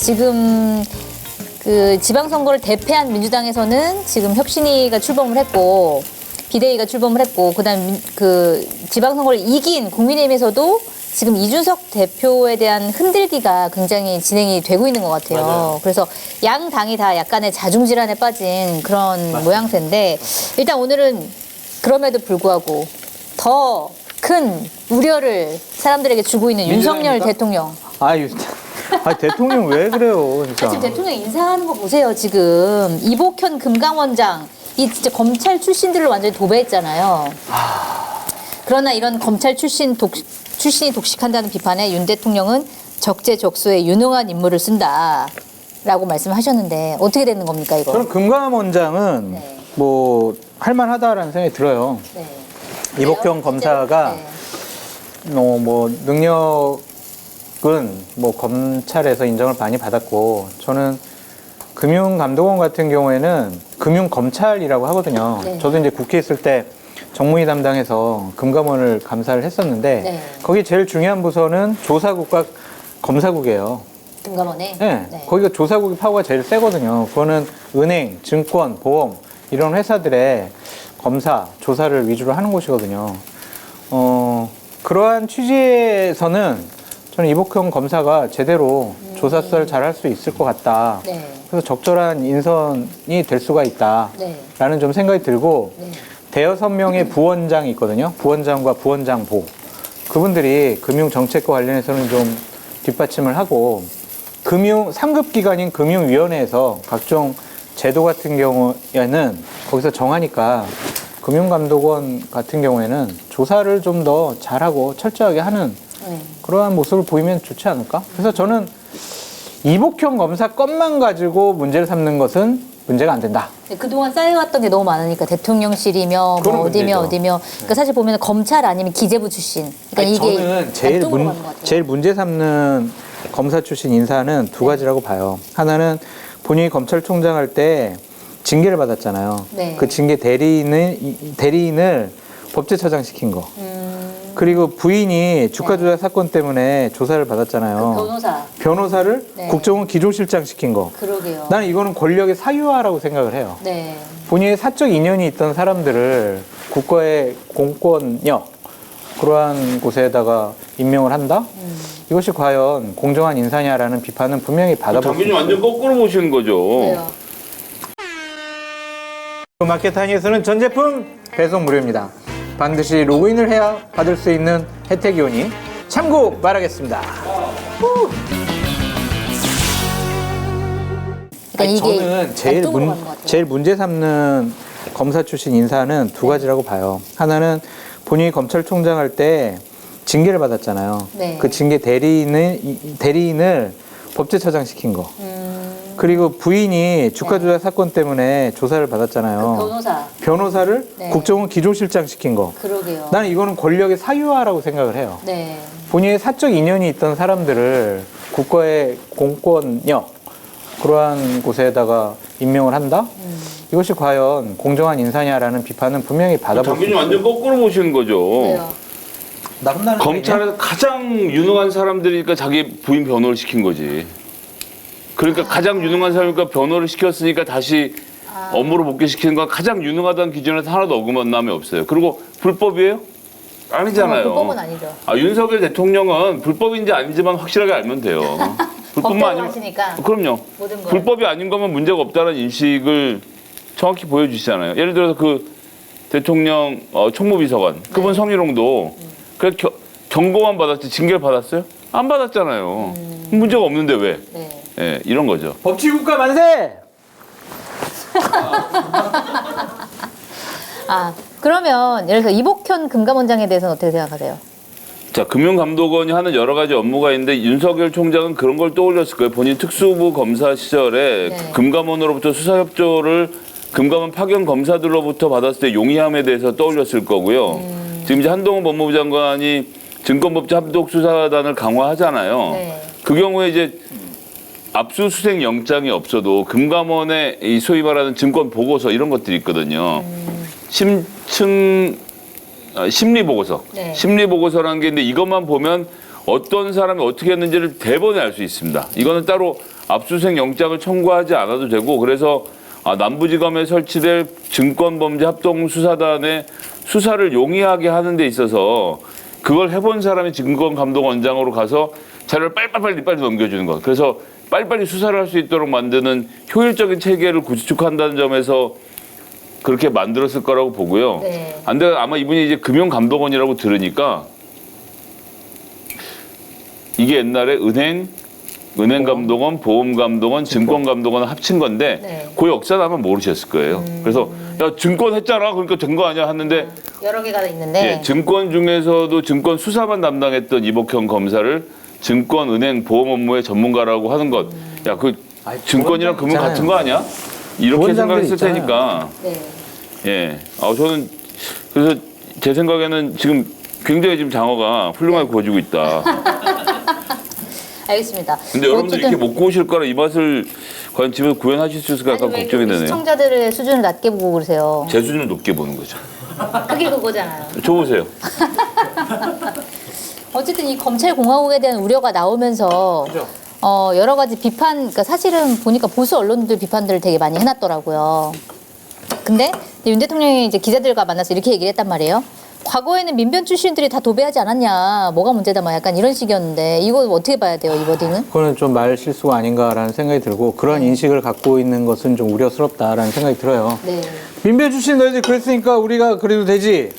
지금 그 지방선거를 대패한 민주당에서는 지금 혁신위가 출범을 했고 비대위가 출범을 했고 그다음 그 지방선거를 이긴 국민의힘에서도 지금 이준석 대표에 대한 흔들기가 굉장히 진행이 되고 있는 것 같아요. 맞아요. 그래서 양 당이 다 약간의 자중질환에 빠진 그런 맞습니다. 모양새인데 일단 오늘은 그럼에도 불구하고 더 큰 우려를 사람들에게 주고 있는 윤석열 민주당입니까? 대통령. 대통령 왜 그래요, 진짜. 지금 대통령 인사하는 거 보세요. 지금 이복현 금감원장 이 진짜 검찰 출신들을 완전히 도배했잖아요. 그러나 이런 검찰 출신이 독식한다는 비판에 윤 대통령은 적재적소에 유능한 인물을 쓴다라고 말씀하셨는데 어떻게 되는 겁니까 이거? 저는 금감원장은 네. 뭐 할만하다라는 생각이 들어요. 네. 이복형 검사가 네. 뭐 능력은 뭐 검찰에서 인정을 많이 받았고 저는 금융감독원 같은 경우에는 금융검찰이라고 하거든요. 네. 저도 이제 국회에 있을 때 정무위 담당해서 금감원을 감사를 했었는데 네. 거기 제일 중요한 부서는 조사국과 검사국이에요. 금감원에. 네. 네. 거기가 조사국의 파워가 제일 세거든요. 그거는 은행, 증권, 보험 이런 회사들의 검사, 조사를 위주로 하는 곳이거든요. 그러한 취지에서는 저는 이복형 검사가 제대로 조사 수사를 잘 할 수 있을 것 같다. 네. 그래서 적절한 인선이 될 수가 있다라는 네. 좀 생각이 들고 네. 대여섯 명의 부원장이 있거든요. 부원장과 부원장보. 그분들이 금융정책과 관련해서는 좀 뒷받침을 하고 상급기관인 금융위원회에서 각종 제도 같은 경우에는 거기서 정하니까 금융감독원 같은 경우에는 조사를 좀 더 잘하고 철저하게 하는 네. 그러한 모습을 보이면 좋지 않을까? 그래서 저는 이복형 검사 것만 가지고 문제를 삼는 것은 문제가 안 된다. 그동안 쌓여왔던 게 너무 많으니까 대통령실이며 그런 뭐 어디며 문제죠. 어디며 그러니까 사실 보면 검찰 아니면 기재부 출신 그러니까 이게 저는 제일 안쪽으로 가는 것 같아요. 제일 문제 삼는 검사 출신 인사는 두 가지라고 봐요. 하나는 본인이 검찰총장 할 때 징계를 받았잖아요. 네. 그 징계 대리인을 법제처장 시킨 거. 그리고 부인이 주가 조작 사건 때문에 조사를 받았잖아요. 그 변호사를 네. 국정원 기조실장 시킨 거. 그러게요. 나는 이거는 권력의 사유화라고 생각을 해요. 네. 본인의 사적 인연이 있던 사람들을 국가의 공권력 그러한 곳에다가 임명을 한다? 이것이 과연 공정한 인사냐라는 비판은 분명히 받아볼 수 당연히 있어요. 완전 거꾸로 보시는 거죠. 그래요. 마켓타니에서는 전 제품 배송 무료입니다. 반드시 로그인을 해야 받을 수 있는 혜택이 오니 참고 바라겠습니다. 그러니까 이게 저는 안쪽으로 가는 것 같아요. 제일 문제 삼는 검사 출신 인사는 두 가지라고 봐요. 하나는 본인이 검찰총장 할 때 징계를 받았잖아요. 네. 그 징계 대리인을 법제처장 시킨 거. 그리고 부인이 주가 조작 사건 때문에 조사를 받았잖아요. 변호사를 네. 국정원 기조실장 시킨 거. 그러게요. 나는 이거는 권력의 사유화라고 생각을 해요. 네. 본인의 사적 인연이 있던 사람들을 국가의 공권력 그러한 곳에다가 임명을 한다? 이것이 과연 공정한 인사냐라는 비판은 분명히 받아볼 수 당연히 있어요. 완전 거꾸로 보시는 거죠. 그래요. 나쁜다는 검찰에서 가장 유능한 사람들이니까 자기 부인 변호를 시킨 거지. 그러니까 가장 유능한 사람이니까 변호를 시켰으니까 다시 업무로 복귀시키는 건 가장 유능하다는 기준에서 하나도 어긋남이 없어요. 그리고 불법이에요? 아니잖아요. 불법은 아니죠. 윤석열 대통령은 불법인지 아닌지만 확실하게 알면 돼요. 법대로 아니면 하시니까 그럼요. 모든 걸. 불법이 아닌 거면 문제가 없다는 인식을 정확히 보여주시잖아요. 예를 들어서 그 대통령 총무비서관 그분 성희롱도 그 경고만 받았지 징계를 받았어요? 안 받았잖아요. 문제가 없는데 왜? 네. 예, 이런 거죠. 법치국가 만세! 그러면 예를 들어 이복현 금감원장에 대해서는 어떻게 생각하세요? 자, 금융감독원이 하는 여러 가지 업무가 있는데 윤석열 총장은 그런 걸 떠올렸을 거예요. 본인 특수부 검사 시절에 네. 금감원으로부터 수사협조를 금감원 파견 검사들로부터 받았을 때 용이함에 대해서 떠올렸을 거고요. 지금 이제 한동훈 법무부 장관이 증권법제 합동수사단을 강화하잖아요. 네. 그 경우에 이제 압수수색 영장이 없어도 금감원의 이 소위 말하는 증권 보고서 이런 것들이 있거든요. 심리 보고서. 네. 심리 보고서라는 게 있는데 이것만 보면 어떤 사람이 어떻게 했는지를 대번에 알 수 있습니다. 이거는 따로 압수수색 영장을 청구하지 않아도 되고 그래서 남부지검에 설치될 증권범죄합동수사단의 수사를 용이하게 하는 데 있어서 그걸 해본 사람이 증권감독원장으로 가서 자료를 빨리 넘겨주는 것. 그래서 빨리빨리 수사를 할 수 있도록 만드는 효율적인 체계를 구축한다는 점에서 그렇게 만들었을 거라고 보고요. 네. 근데 아마 이분이 이제 금융감독원이라고 들으니까 이게 옛날에 은행감독원, 보험감독원, 증권감독원 합친 건데 네. 그 역사는 아마 모르셨을 거예요. 그래서 야 증권 했잖아. 그러니까 된 거 아니야 하는데 여러 개가 있는데 예, 증권 중에서도 증권 수사만 담당했던 이복현 검사를 증권, 은행, 보험 업무의 전문가라고 하는 것. 야, 그 증권이랑 금융 있잖아요. 같은 거 아니야? 이렇게 부원장들이 생각했을 있잖아요. 테니까. 네. 예. 저는 그래서 제 생각에는 지금 굉장히 지금 장어가 훌륭하게 구워지고 있다. 알겠습니다. 근데 여러분들 어쨌든 이렇게 못 구우실 거라 이 맛을 과연 집에서 구현하실 수 있을까 약간 아니, 왜 걱정이 우리 되네요. 시청자들의 수준을 낮게 보고 그러세요. 제 수준을 높게 보는 거죠. 그게 그거잖아요. 줘보세요. 어쨌든 이 검찰 공화국에 대한 우려가 나오면서 여러 가지 비판, 그러니까 사실은 보니까 보수 언론들 비판들을 되게 많이 해놨더라고요. 근데 윤 대통령이 이제 기자들과 만나서 이렇게 얘기를 했단 말이에요. 과거에는 민변 출신들이 다 도배하지 않았냐, 뭐가 문제다, 막 약간 이런 식이었는데 이거 어떻게 봐야 돼요, 이 워딩은? 그거는 좀 말 실수가 아닌가라는 생각이 들고 그런 인식을 갖고 있는 것은 좀 우려스럽다라는 생각이 들어요. 네. 민변 출신 너희들 그랬으니까 우리가 그래도 되지.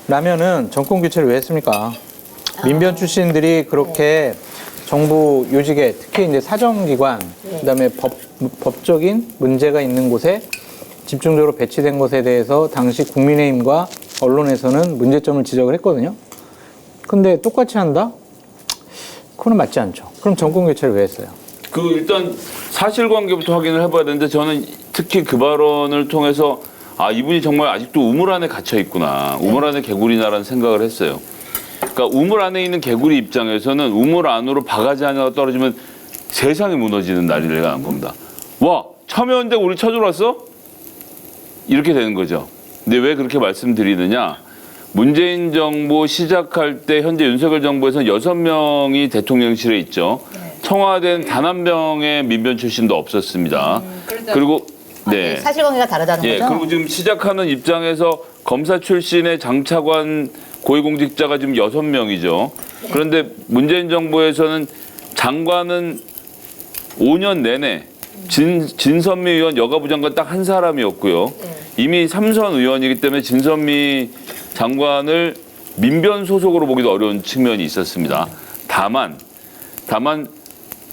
라면은 정권 교체를 왜 했습니까? 민변 출신들이 그렇게 정부 요직에 특히 이제 사정기관, 네. 그다음에 법적인 문제가 있는 곳에 집중적으로 배치된 것에 대해서 당시 국민의힘과 언론에서는 문제점을 지적을 했거든요. 근데 똑같이 한다? 그거는 맞지 않죠. 그럼 정권 교체를 왜 했어요? 그 일단 사실관계부터 확인을 해봐야 되는데 저는 특히 그 발언을 통해서 이분이 정말 아직도 우물 안에 gat혀 있구나. 우물 안에 개구리나라는 생각을 했어요. 그러니까 우물 안에 있는 개구리 입장에서는 우물 안으로 바가지 하나가 떨어지면 세상이 무너지는 날이 내려가는 겁니다. 와, 참여연대 우리 찾으러 왔어? 이렇게 되는 거죠. 근데 왜 그렇게 말씀드리느냐? 문재인 정부 시작할 때 현재 윤석열 정부에서는 6명이 대통령실에 있죠. 청와대는 단 한 명의 민변 출신도 없었습니다. 그리고 네. 사실관계가 다르다는 예, 거죠? 그리고 지금 시작하는 입장에서 검사 출신의 장차관 고위공직자가 지금 6명이죠. 그런데 문재인 정부에서는 장관은 5년 내내 진선미 의원 여가부 장관 딱 한 사람이었고요. 이미 3선 의원이기 때문에 진선미 장관을 민변 소속으로 보기도 어려운 측면이 있었습니다. 다만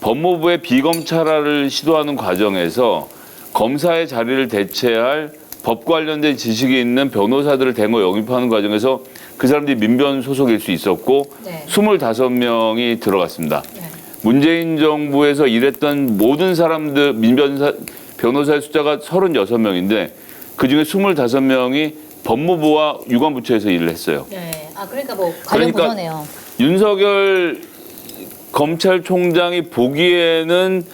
법무부의 비검찰화를 시도하는 과정에서 검사의 자리를 대체할 법 관련된 지식이 있는 변호사들을 대거 영입하는 과정에서 그 사람들이 민변 소속일 수 있었고 네. 25명이 들어갔습니다. 문재인 정부에서 일했던 모든 사람들 변호사의 숫자가 36명인데 그중에 25명이 법무부와 유관부처에서 일을 했어요. 네. 그러니까 뭐 관련 부서네요. 윤석열 검찰총장이 보기에는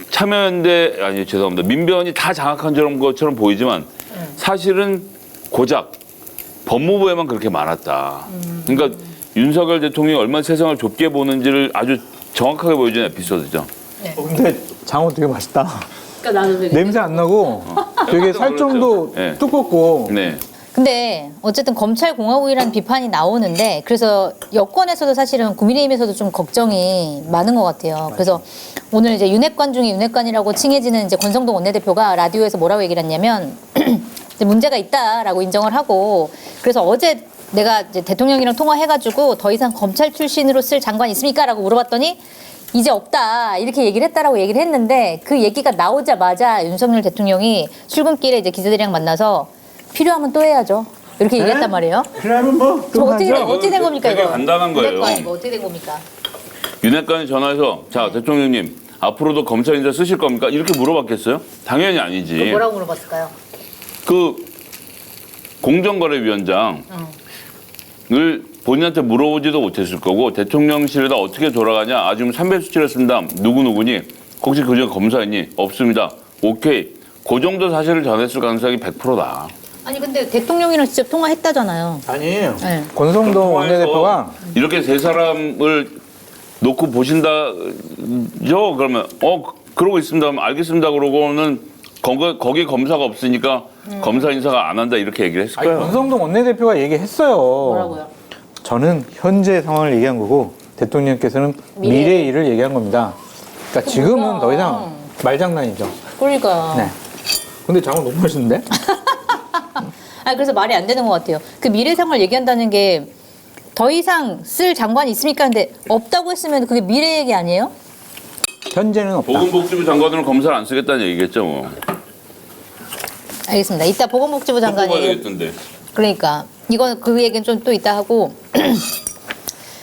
참여연대 죄송합니다. 민변이 다 장악한 것처럼 보이지만 사실은 고작 법무부에만 그렇게 많았다. 그러니까 윤석열 대통령이 얼마나 세상을 좁게 보는지를 아주 정확하게 보여준 에피소드죠. 근데 장어 되게 맛있다. 그러니까 나도 되게 냄새 안 나고 되게 살점도 네. 두껍고. 네. 근데 어쨌든 검찰 공화국이라는 비판이 나오는데 그래서 여권에서도 사실은 국민의힘에서도 좀 걱정이 많은 것 같아요. 그래서 오늘 이제 윤핵관 중에 윤핵관이라고 칭해지는 이제 권성동 원내대표가 라디오에서 뭐라고 얘기를 했냐면 이제 문제가 있다라고 인정을 하고 그래서 어제 내가 이제 대통령이랑 통화해가지고 더 이상 검찰 출신으로 쓸 장관 있습니까?라고 물어봤더니 이제 없다 이렇게 얘기를 했다라고 얘기를 했는데 그 얘기가 나오자마자 윤석열 대통령이 출근길에 이제 기자들이랑 만나서 필요하면 또 해야죠. 이렇게 얘기했단 말이에요. 그러면 뭐 어떻게 된 겁니까 되게 이거? 간단한 거예요. 윤핵관 이거 어떻게 된 겁니까? 윤핵관이 전화해서 자 대통령님 앞으로도 검찰 인사 쓰실 겁니까? 이렇게 물어봤겠어요? 당연히 아니지. 뭐라고 물어봤을까요? 그 공정거래위원장을 본인한테 물어보지도 못했을 거고 대통령실에다 어떻게 돌아가냐 아주 3배수치했습니다. 누구누구니 혹시 그중에 검사이니 없습니다. 오케이 그 정도 사실을 전했을 가능성이 100%다. 아니 근데 대통령이랑 직접 통화했다잖아요. 아니에요. 네. 권성동 원내대표가 이렇게 세 사람을 놓고 보신다죠? 그러면 그러고 있습니다. 그럼 알겠습니다. 그러고는 거기 검사가 없으니까 검사 인사가 안 한다 이렇게 얘기를 했을 아니, 거예요. 권성동 원내대표가 얘기했어요. 뭐라고요? 저는 현재 상황을 얘기한 거고 대통령께서는 미래의 일을 얘기한 겁니다. 그러니까 지금은 뭐야. 더 이상 말장난이죠. 그러니까. 네. 근데 장어 너무 맛있는데? 아 그래서 말이 안 되는 것 같아요. 그 미래 상황을 얘기한다는 게 더 이상 쓸 장관이 있습니까? 근데 없다고 했으면 그게 미래 얘기 아니에요? 현재는 없다. 보건복지부 장관으로 검사를 안 쓰겠다는 얘기겠죠. 뭐. 알겠습니다. 이따 보건복지부 장관이 뽑아야 되겠던데. 그러니까 이건 그 얘기는 좀 또 이따 하고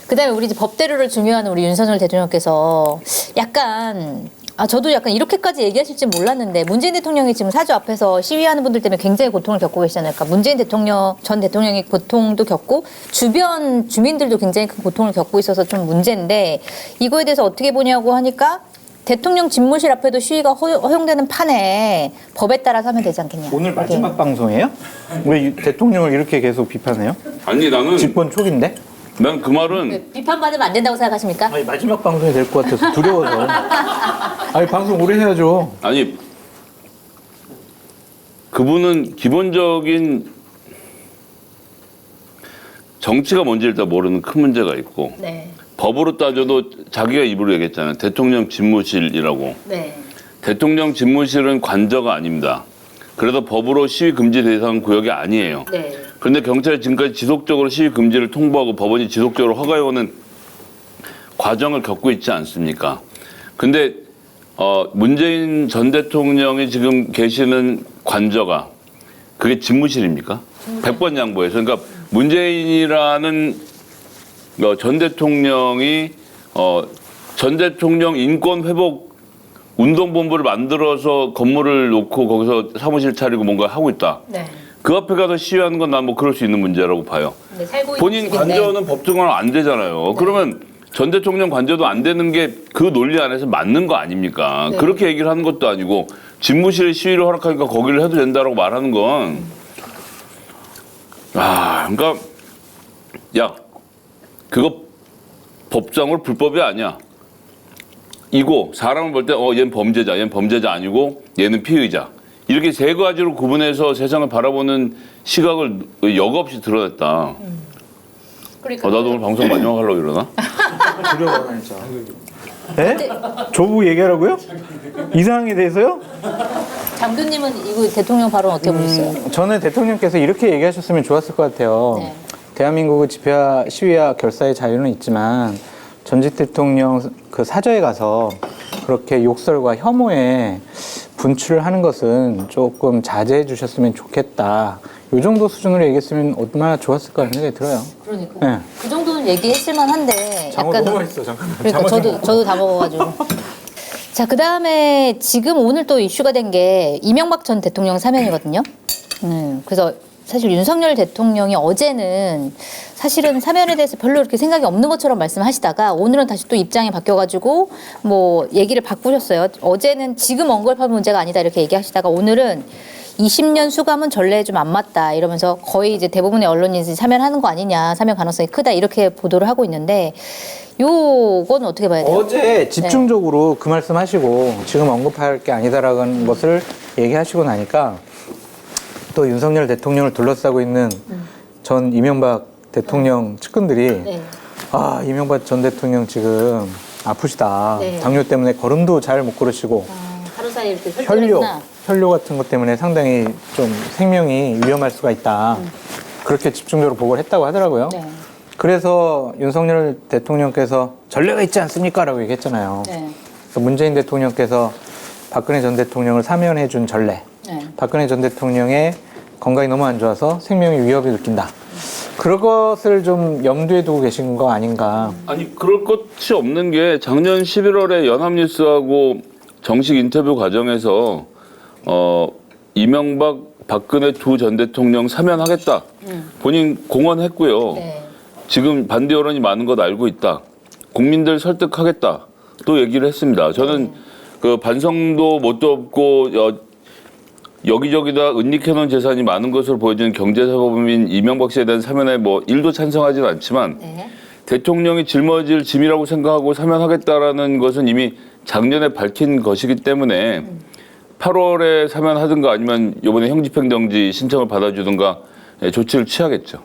그다음에 우리 이제 법대로를 중요하는 우리 윤석열 대통령께서 약간 저도 약간 이렇게까지 얘기하실지 몰랐는데 문재인 대통령이 지금 사주 앞에서 시위하는 분들 때문에 굉장히 고통을 겪고 계시잖아요. 그러니까 문재인 대통령 전 대통령이 고통도 겪고 주변 주민들도 굉장히 큰 고통을 겪고 있어서 좀 문제인데 이거에 대해서 어떻게 보냐고 하니까 대통령 집무실 앞에도 시위가 허용되는 판에 법에 따라서 하면 되지 않겠냐. 오늘 마지막 방송이에요? 왜 대통령을 이렇게 계속 비판해요? 아니 나는 집권 초기인데? 난 그 말은 비판받으면 안 된다고 생각하십니까? 아니 마지막 방송이 될 것 같아서 두려워서. 아니 방송 오래 해야죠. 아니 그분은 기본적인 정치가 뭔지 일단 모르는 큰 문제가 있고 네. 법으로 따져도 자기가 입으로 얘기했잖아요. 대통령 집무실이라고. 네. 대통령 집무실은 관저가 아닙니다. 그래서 법으로 시위 금지 대상 구역이 아니에요. 네. 그런데 경찰이 지금까지 지속적으로 시위 금지를 통보하고 법원이 지속적으로 허가해오는 과정을 겪고 있지 않습니까? 근데 문재인 전 대통령이 지금 계시는 관저가 그게 집무실입니까? 100번 양보해서. 그러니까 문재인이라는 전 대통령이 전 대통령 인권 회복 운동본부를 만들어서 건물을 놓고 거기서 사무실 차리고 뭔가 하고 있다. 네. 그 앞에 가서 시위하는 건 난 뭐 그럴 수 있는 문제라고 봐요. 네, 살고 본인 있는 집인데. 관저는 법적으로 안 되잖아요. 그러면 전 대통령 관저도 안 되는 게 그 논리 안에서 맞는 거 아닙니까? 네. 그렇게 얘기를 하는 것도 아니고 집무실 시위를 허락하니까 거기를 해도 된다라고 말하는 건 그러니까 야 그거 법상으로 불법이 아니야. 이고 사람을 볼 때 얘는 범죄자, 얘는 범죄자 아니고 얘는 피의자. 이렇게 세 가지로 구분해서 세상을 바라보는 시각을 역없이 드러냈다. 그러니까 나도 오늘 방송 마지막 하려고 이러나? 두려워 진짜. 에? 조부 얘기하라고요? 이 상황에 대해서요? 장교님은 이거 대통령 발언 어떻게 보셨어요? 저는 대통령께서 이렇게 얘기하셨으면 좋았을 것 같아요. 네. 대한민국의 집회와 시위와 결사의 자유는 있지만 전직 대통령 그 사저에 가서 그렇게 욕설과 혐오에 분출을 하는 것은 조금 자제해 주셨으면 좋겠다. 이 정도 수준으로 얘기했으면 얼마나 좋았을 거라는 생각이 들어요. 그러니까 네. 그 정도는 얘기했을 만한데 장어 약간 너무 맛있어. 잠깐만. 그러니까 저도 다 먹어가지고. 자, 그 다음에 지금 오늘 또 이슈가 된 게 이명박 전 대통령 사면이거든요. 그래서 사실 윤석열 대통령이 어제는 사실은 사면에 대해서 별로 이렇게 생각이 없는 것처럼 말씀하시다가 오늘은 다시 또 입장이 바뀌어가지고 뭐 얘기를 바꾸셨어요. 어제는 지금 언급할 문제가 아니다 이렇게 얘기하시다가 오늘은 20년 수감은 전례에 좀 안 맞다 이러면서 거의 이제 대부분의 언론이 사면하는 거 아니냐, 사면 가능성이 크다 이렇게 보도를 하고 있는데 요건 어떻게 봐야 돼요? 어제 집중적으로 그 말씀하시고 지금 언급할 게 아니다라는 것을 얘기하시고 나니까 또 윤석열 대통령을 둘러싸고 있는 전 이명박 대통령 측근들이 네. 이명박 전 대통령 지금 아프시다. 네. 당뇨 때문에 걸음도 잘 못 걸으시고 하루 사이에 이렇게 혈뇨 같은 것 때문에 상당히 좀 생명이 위험할 수가 있다. 그렇게 집중적으로 보고를 했다고 하더라고요. 네. 그래서 윤석열 대통령께서 전례가 있지 않습니까? 라고 얘기했잖아요. 네. 그래서 문재인 대통령께서 박근혜 전 대통령을 사면해 준 전례. 네. 박근혜 전 대통령의 건강이 너무 안 좋아서 생명이 위협을 느낀다. 그것을 좀 염두에 두고 계신 거 아닌가. 아니 그럴 것이 없는 게 작년 11월에 연합뉴스하고 정식 인터뷰 과정에서 이명박 박근혜 두 전 대통령 사면하겠다. 본인 공언했고요. 네. 지금 반대 여론이 많은 것 알고 있다. 국민들 설득하겠다. 또 얘기를 했습니다. 저는 그 반성도 뭣도 없고 여기저기다 은닉해놓은 재산이 많은 것으로 보여지는 경제사범인 이명박 씨에 대한 사면에 뭐 일도 찬성하지는 않지만 네. 대통령이 짊어질 짐이라고 생각하고 사면하겠다라는 것은 이미 작년에 밝힌 것이기 때문에 8월에 사면하든가 아니면 이번에 형집행정지 신청을 받아주든가 조치를 취하겠죠.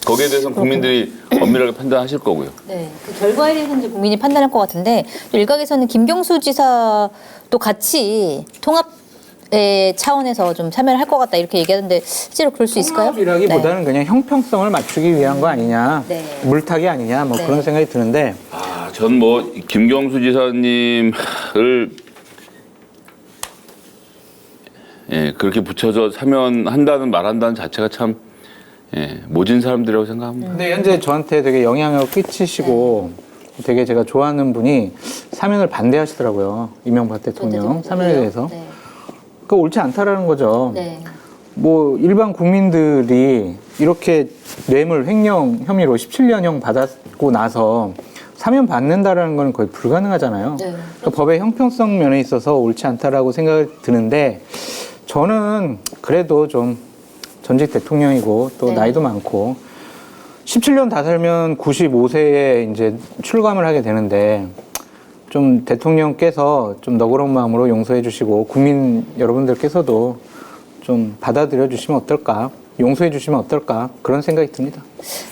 거기에 대해서는 국민들이 엄밀하게 판단하실 거고요. 네, 그 결과에 대해서는 이제 국민이 판단할 것 같은데 또 일각에서는 김경수 지사도 같이 통합의 차원에서 좀 참여를 할 것 같다 이렇게 얘기하는데 실제로 그럴 수 있을까요? 통합이라기보다는 그냥 형평성을 맞추기 위한 거 아니냐, 네. 물타기 아니냐, 뭐 네. 그런 생각이 드는데 전 뭐 김경수 지사님을 그렇게 붙여서 사면한다는 말한다는 자체가 참 모진 사람들이라고 생각합니다. 근데 현재 저한테 되게 영향을 끼치시고 되게 제가 좋아하는 분이 사면을 반대하시더라고요. 이명박 대통령 사면에 대해서. 네. 그거 옳지 않다라는 거죠. 네. 뭐 일반 국민들이 이렇게 뇌물 횡령 혐의로 17년형 받았고 나서 사면 받는다라는 건 거의 불가능하잖아요. 네. 그러니까 법의 형평성 면에 있어서 옳지 않다라고 생각이 드는데 저는 그래도 좀 전직 대통령이고 또 네. 나이도 많고 17년 다 살면 95세에 이제 출감을 하게 되는데 좀 대통령께서 좀 너그러운 마음으로 용서해 주시고 국민 여러분들께서도 좀 받아들여 주시면 어떨까, 용서해 주시면 어떨까 그런 생각이 듭니다.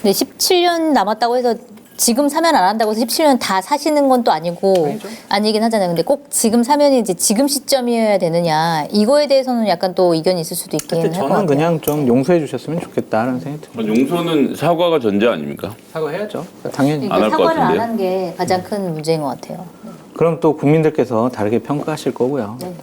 네, 17년 남았다고 해서 지금 사면 안 한다고 해서 17년 다 사시는 건 또 아니고 아니죠. 아니긴 하잖아요. 근데 꼭 지금 사면이 이제 지금 시점이어야 되느냐 이거에 대해서는 약간 또 이견이 있을 수도 있긴 할 것 같아요. 저는 그냥 좀 용서해 주셨으면 좋겠다라는 생각이 듭니다. 용서는 사과가 전제 아닙니까? 사과해야죠. 당연히. 안할 그러니까 것 사과를 안 같은데요? 한 게 가장 큰 문제인 것 같아요. 그럼 또 국민들께서 다르게 평가하실 거고요. 네.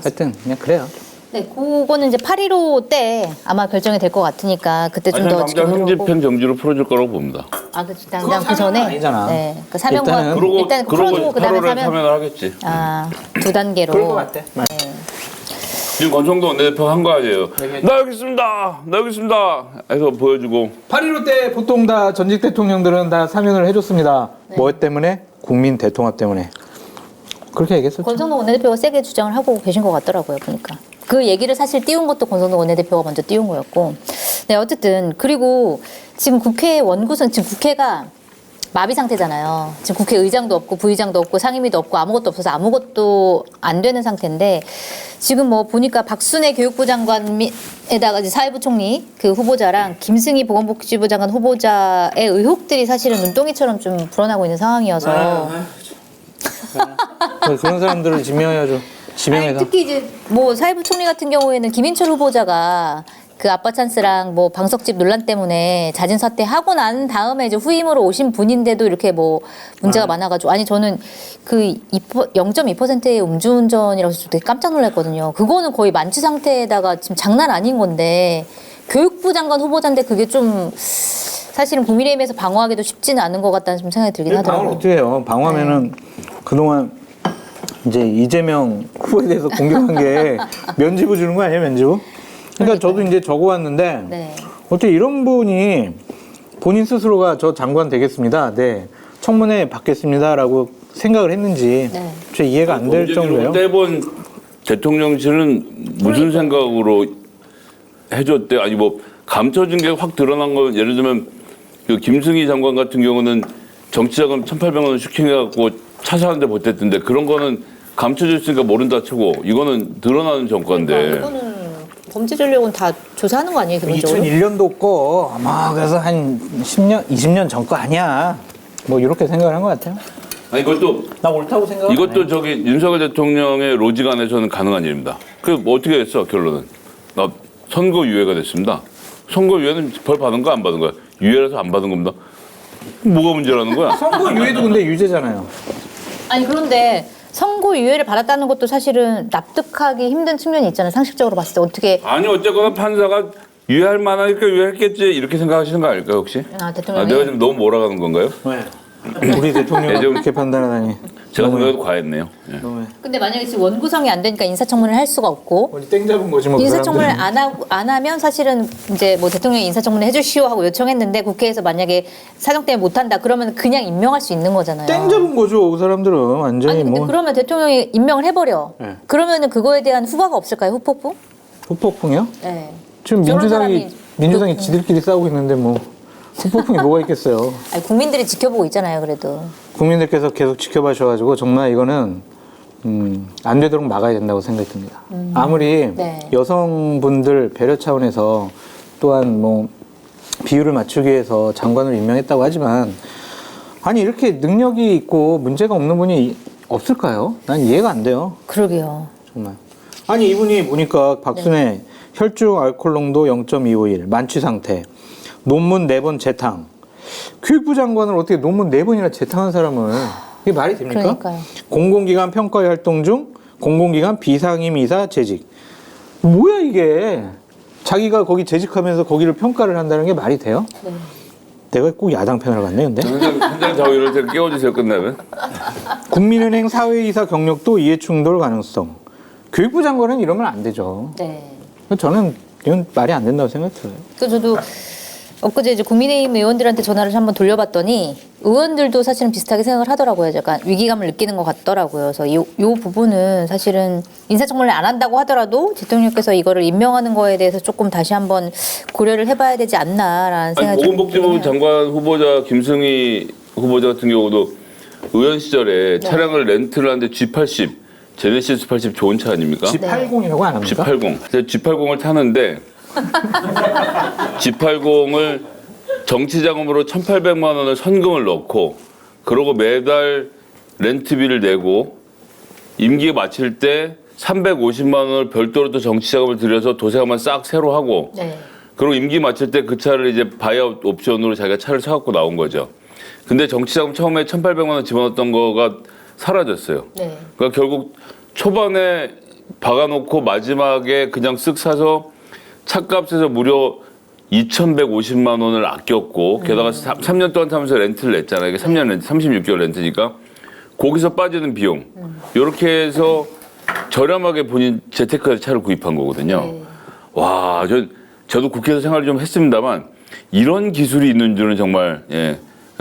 하여튼 그냥 그래요. 네, 그거는 이제 8.15 때 아마 결정이 될 것 같으니까 그때 좀 아니, 더 당장 지켜보도록 하고. 형집행정지로 풀어줄 거라고 봅니다. 아, 그렇죠. 당장 그 전에. 아니잖아. 네, 그 사면과 일단은 일단 풀어주고 그다음에 8월에 사면. 사면을 하겠지. 아, 두 단계로. 그럴 것 같아. 네. 지금 권성동 원내대표 한 거 아니에요. 나 여기 있습니다. 나 여기 있습니다. 해서 보여주고 8.15 때 보통 다 전직 대통령들은 다 사면을 해줬습니다. 네. 뭐 때문에? 국민 대통합 때문에. 그렇게 얘기했었죠. 권성동 원내대표가 세게 주장을 하고 계신 것 같더라고요, 보니까. 그 얘기를 사실 띄운 것도 권성동 원내대표가 먼저 띄운 거였고. 네, 어쨌든. 그리고 지금 국회 원구성, 지금 국회가 마비 상태잖아요. 지금 국회의장도 없고 부의장도 없고 상임위도 없고 아무것도 없어서 아무것도 안 되는 상태인데 지금 뭐 보니까 박순애 교육부 장관에다가 이제 사회부 총리 그 후보자랑 김승희 보건복지부 장관 후보자의 의혹들이 사실은 눈덩이처럼 좀 불어나고 있는 상황이어서 그런 사람들을 지명해야죠. 아니, 지명해서. 특히 이제 뭐 사회부 총리 같은 경우에는 김인철 후보자가 그 아빠 찬스랑 뭐 방석집 논란 때문에 자진 사퇴하고 난 다음에 이제 후임으로 오신 분인데도 이렇게 뭐 문제가 많아가지고 아니 저는 그 0.2%의 음주운전이라고 해서 되게 깜짝 놀랐거든요. 그거는 거의 만취 상태에다가 지금 장난 아닌 건데 교육부 장관 후보자인데 그게 좀 사실은 국민의힘에서 방어하기도 쉽지는 않은 것 같다는 좀 생각이 들긴 방어를 하더라고요. 어떻게 해요? 방어하면은 그동안 이제 이재명 후보에 대해서 공격한 게 면죄부 주는 거 아니에요, 면죄부? 그러니까 저도 이제 적어왔는데 네. 어떻게 이런 분이 본인 스스로가 저 장관 되겠습니다. 네. 청문회 받겠습니다라고 생각을 했는지 네. 제 이해가 안 될 정도예요. 때본 대통령실은 무슨 생각으로 해줬대? 아니 뭐 감춰진 게 확 드러난 거 예를 들면 그 김승희 장관 같은 경우는 정치자금 1,800만 원 슈킹해갖고 차 사는데 못했던데 그런 거는 감춰졌으니까 모른다 치고 이거는 드러나는 정과인데. 이거는 범죄 전력은 다 조사하는 거 아니에요, 기본적으로? 2001년도 거 아마 그래서 한 10년, 20년 전 거 아니야. 뭐 이렇게 생각을 한 것 같아요. 아니 이것도 나 옳다고 생각. 이것도 저기 윤석열 대통령의 로직 안에서는 가능한 일입니다. 그 뭐 어떻게 했어 결론은? 나 선고 유예가 됐습니다. 선고 유예는 벌 받은 거 안 받은 거야? 유예라서 안 받은 겁니다. 뭐가 문제라는 거야? 선거 유예도 근데 유죄잖아요. 아니 그런데 선고 유예를 받았다는 것도 사실은 납득하기 힘든 측면이 있잖아요. 상식적으로 봤을 때 어떻게 아니 어쨌거나 판사가 유예할 만하니까 유예했겠지 이렇게 생각하시는 거 아닐까요 혹시? 대통령이 내가 지금 너무 몰아가는 건가요? 왜? 우리 대통령이 좀- 그렇게 판단하다니. 제가 너무해. 생각해도 과했네요. 예. 너무해. 근데 만약에 지금 원구성이 안 되니까 인사청문회를 할 수가 없고 어디 땡 잡은 거지 뭐. 그 인사청문회를 사람들은. 안 하면 사실은 이제 뭐 대통령이 인사청문회 해주시오 하고 요청했는데 국회에서 만약에 사정 때문에 못 한다 그러면 그냥 임명할 수 있는 거잖아요. 땡 잡은 거죠. 그 사람들은 완전히 아니 근데 뭐. 그러면 대통령이 임명을 해버려. 네. 그러면은 그거에 대한 후과가 없을까요? 후폭풍? 후폭풍이요? 네. 지금 저런 민주당이 사람이 지들끼리 싸우고 있는데 뭐 후폭풍이 뭐가 있겠어요. 아니, 국민들이 지켜보고 있잖아요, 그래도. 국민들께서 계속 지켜봐셔가지고 정말 이거는 안 되도록 막아야 된다고 생각이 듭니다. 아무리 네. 여성분들 배려 차원에서 또한 뭐 비율을 맞추기 위해서 장관을 임명했다고 하지만 아니 이렇게 능력이 있고 문제가 없는 분이 없을까요? 난 이해가 안 돼요. 그러게요. 정말. 아니 이분이 보니까 박순애 혈중 알코올 농도 0.251 만취 상태 논문 4번 재탕 교육부 장관을 어떻게 논문 4번이나 재탕한 사람을 이게 말이 됩니까? 그러니까요. 공공기관 평가 활동 중 공공기관 비상임 이사 재직 뭐야 이게 자기가 거기 재직하면서 거기를 평가를 한다는 게 말이 돼요? 네. 내가 꼭 야당 편을 갔네 근데 현장 자고 이럴 때 깨워주세요 끝나면. 국민은행 사회이사 경력도 이해충돌 가능성 교육부 장관은 이러면 안 되죠. 네. 저는 이건 말이 안 된다고 생각해요. 그 저도 엊그제 이제 국민의힘 의원들한테 전화를 한번 돌려봤더니 의원들도 사실은 비슷하게 생각을 하더라고요. 약간 위기감을 느끼는 것 같더라고요. 그래서 요 부분은 사실은 인사청문회를 안 한다고 하더라도 대통령께서 이거를 임명하는 거에 대해서 조금 다시 한번 고려를 해봐야 되지 않나라는 생각이 좀 보건복지부 들긴 해요. 장관 후보자 김승희 후보자 같은 경우도 의원 시절에 차량을 렌트를 하는데 G80, 제네시스 80 좋은 차 아닙니까? G80이라고 안 합니까? G80. 그래서 G80을 타는데 G80을 정치자금으로 1,800만 원을 선금을 넣고 그러고 매달 렌트비를 내고 임기 마칠 때 350만 원을 별도로 또 정치자금을 들여서 도색하면 싹 새로 하고 네. 그리고 임기 마칠 때 그 차를 이제 바이아웃 옵션으로 자기가 차를 사갖고 나온 거죠. 근데 정치자금 처음에 1,800만 원 집어넣었던 거가 사라졌어요. 네. 그러니까 결국 초반에 박아놓고 마지막에 그냥 쓱 사서 차값에서 무려 2,150만 원을 아꼈고 게다가 3년 동안 타면서 렌트를 냈잖아요. 이게 3년 렌트, 36개월 렌트니까 거기서 빠지는 비용 이렇게 해서 저렴하게 본인 재테크에서 차를 구입한 거거든요. 네. 와, 저도 국회에서 생활을 좀 했습니다만 이런 기술이 있는 줄은 정말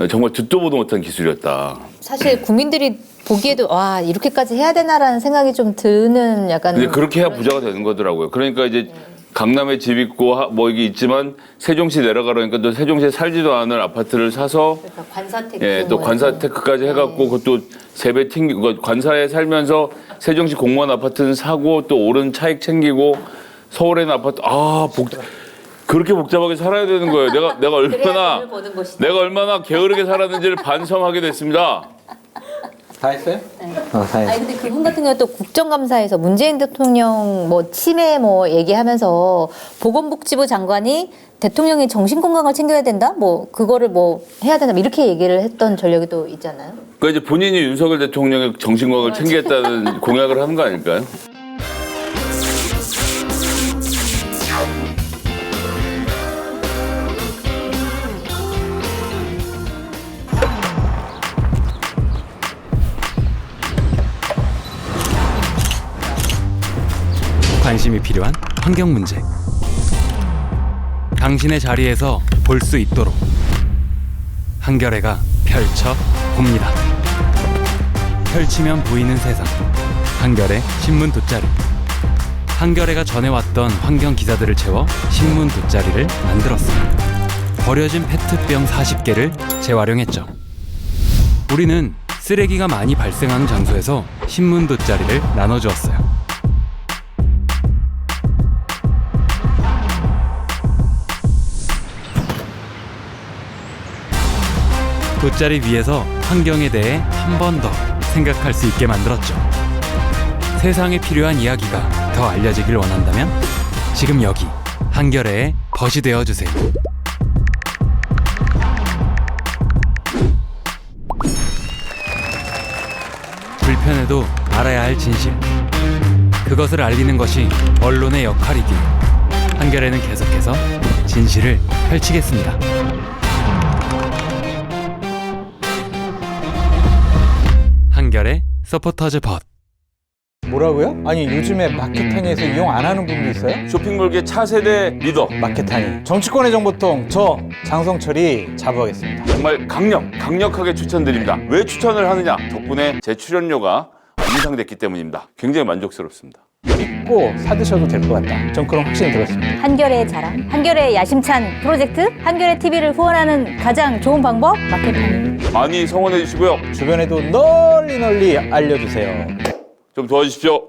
정말 듣도 보도 못한 기술이었다. 사실 국민들이 보기에도 와 이렇게까지 해야 되나라는 생각이 좀 드는 약간. 근데 그렇게 해야 부자가 되는 거더라고요. 그러니까 이제 강남에 집 있고 뭐 이게 있지만 세종시 내려가려니까 또 세종시에 살지도 않을 아파트를 사서 그러니까 관사테크. 또 관사테크까지 해갖고 그것도 세배 튕기고 관사에 살면서 세종시 공무원 아파트는 사고 또 오른 차익 챙기고 서울에 있는 아파트 그렇게 복잡하게 살아야 되는 거예요. 내가 얼마나 게으르게 살았는지를 반성하게 됐습니다. 다 했어요? 네. 다 했어요. 아니 근데 그분 같은 경우 또 국정감사에서 문재인 대통령 뭐 치매 뭐 얘기하면서 보건복지부 장관이 대통령이 정신 건강을 챙겨야 된다, 뭐 그거를 뭐 해야 된다 이렇게 얘기를 했던 전력이 또 있잖아요. 그러니까 이제 본인이 윤석열 대통령의 정신건강을 챙기겠다는 공약을 하는 거 아닐까요? 관심이 필요한 환경 문제. 당신의 자리에서 볼 수 있도록 한겨레가 펼쳐 봅니다. 펼치면 보이는 세상. 한겨레 신문 돗자리. 한겨레가 전해왔던 환경 기사들을 채워 신문 돗자리를 만들었습니다. 버려진 페트병 40개를 재활용했죠. 우리는 쓰레기가 많이 발생하는 장소에서 신문 돗자리를 나눠주었어요. 돗자리 위에서 환경에 대해 한 번 더 생각할 수 있게 만들었죠. 세상에 필요한 이야기가 더 알려지길 원한다면 지금 여기 한겨레의 벗이 되어주세요. 불편해도 알아야 할 진실. 그것을 알리는 것이 언론의 역할이기에 한겨레는 계속해서 진실을 펼치겠습니다. 한겨레 서포터즈 벗. 뭐라고요? 아니 요즘에 마켓타니에서 이용 안 하는 분도 있어요? 쇼핑몰계 차세대 리더 마켓타니 정치권의 정보통 저 장성철이 자부하겠습니다. 정말 강력하게 추천드립니다. 왜 추천을 하느냐? 덕분에 제 출연료가 인상됐기 때문입니다. 굉장히 만족스럽습니다. 믿고 사드셔도 될 것 같다. 전 그런 확신이 들었습니다. 한겨레의 자랑, 한겨레의 야심찬 프로젝트, 한겨레 TV를 후원하는 가장 좋은 방법 마켓파밍. 많이 성원해 주시고요. 주변에도 널리 알려주세요. 좀 도와주십시오.